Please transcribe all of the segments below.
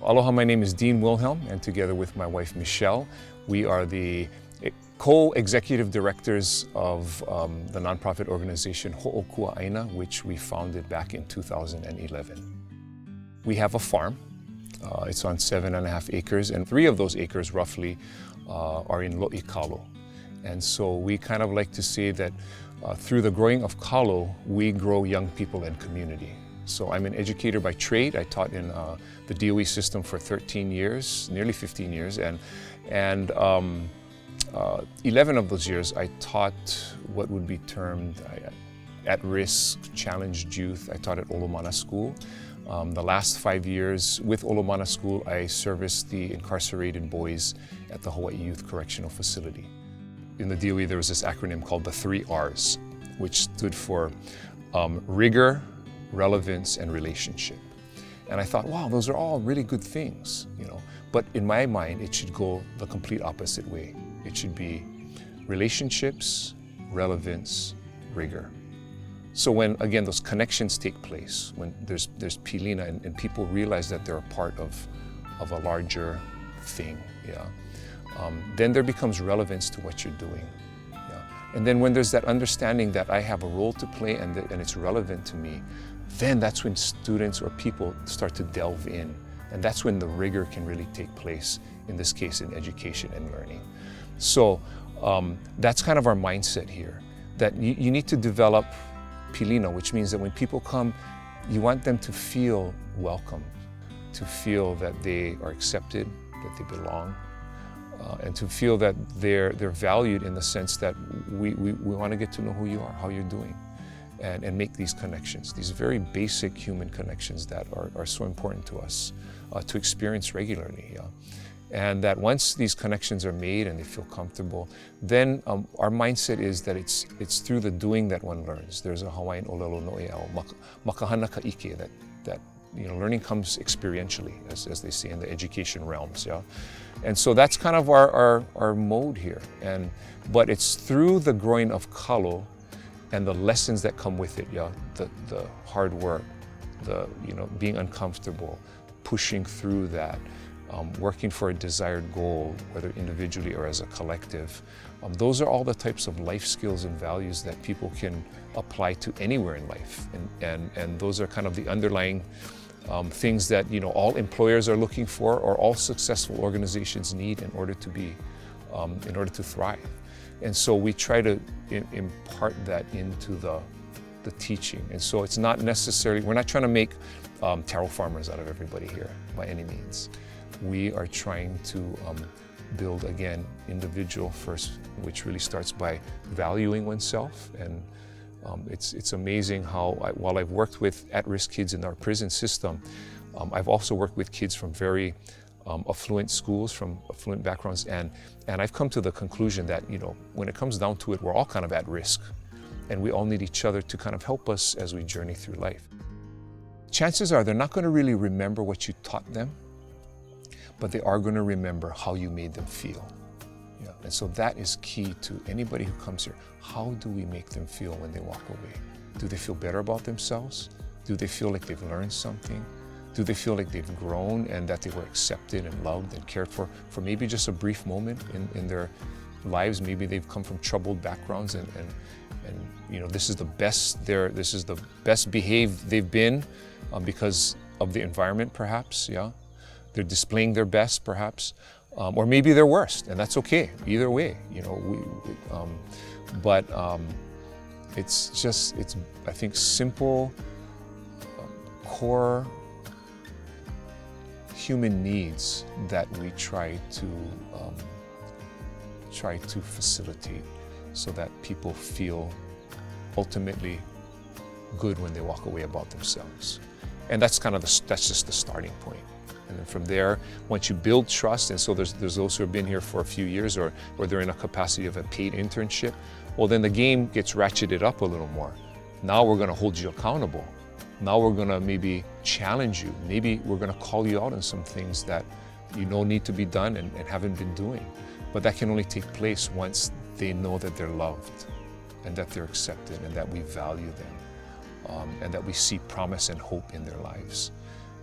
Aloha, my name is Dean Wilhelm, and together with my wife Michelle, we are the co-executive directors of the nonprofit organization Hoʻokuaaina, which we founded back in 2011. We have a farm. It's on 7.5 acres, and 3 of those acres roughly are in lo'i kalo. And so we kind of like to say that through the growing of kalo, we grow young people and community. So I'm an educator by trade. I taught in the DOE system for 13 years, nearly 15 years, and 11 of those years I taught what would be termed at-risk, challenged youth. I taught at Olomana School. The last 5 years with Olomana School, I serviced the incarcerated boys at the Hawaii Youth Correctional Facility. In the DOE, there was this acronym called the 3 R's, which stood for rigor, relevance, and relationship. And I thought, wow, those are all really good things, you know. But in my mind, it should go the complete opposite way. It should be relationships, relevance, rigor. So when, again, those connections take place, when there's pilina and people realize that they're a part of a larger thing, then there becomes relevance to what you're doing. And then when there's that understanding that I have a role to play and it's relevant to me, then that's when students or people start to delve in. And that's when the rigor can really take place, in this case in education and learning. So that's kind of our mindset here, that you need to develop pilina, which means that when people come, you want them to feel welcome, to feel that they are accepted, that they belong, and to feel that they're valued in the sense that we want to get to know who you are, how you're doing, and make these connections, these very basic human connections that are so important to us to experience regularly. And that once these connections are made and they feel comfortable, then our mindset is that it's through the doing that one learns. There's a Hawaiian olelo noeau, makahana ka ike, that learning comes experientially, as they say in the education realms. And so that's kind of our mode here. But it's through the growing of kalo and the lessons that come with it, the hard work, being uncomfortable, pushing through that, working for a desired goal, whether individually or as a collective. Those are all the types of life skills and values that people can apply to anywhere in life. And those are kind of the underlying things that all employers are looking for, or all successful organizations need in order to thrive. And so we try to impart that into the teaching. And so it's not necessarily, we're not trying to make taro farmers out of everybody here by any means. We are trying to build, again, individual first, which really starts by valuing oneself. And it's amazing how, while I've worked with at-risk kids in our prison system, I've also worked with kids from very affluent schools, from affluent backgrounds, and I've come to the conclusion that, when it comes down to it, we're all kind of at risk, and we all need each other to kind of help us as we journey through life. Chances are they're not going to really remember what you taught them, but they are going to remember how you made them feel. And so that is key to anybody who comes here. How do we make them feel when they walk away? Do they feel better about themselves? Do they feel like they've learned something? Do they feel like they've grown and that they were accepted and loved and cared for maybe just a brief moment in their lives? Maybe they've come from troubled backgrounds and this is the best behaved they've been because of the environment, perhaps. They're displaying their best, perhaps, or maybe their worst, and that's okay. Either way, it's I think simple, core human needs that we try to facilitate, so that people feel ultimately good when they walk away about themselves. And that's just the starting point. And then from there, once you build trust, and so there's those who have been here for a few years or they're in a capacity of a paid internship, well, then the game gets ratcheted up a little more. Now we're going to hold you accountable. Now we're going to maybe challenge you. Maybe we're going to call you out on some things that need to be done and haven't been doing. But that can only take place once they know that they're loved and that they're accepted and that we value them and that we see promise and hope in their lives.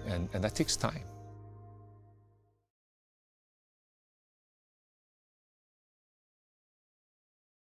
And that takes time.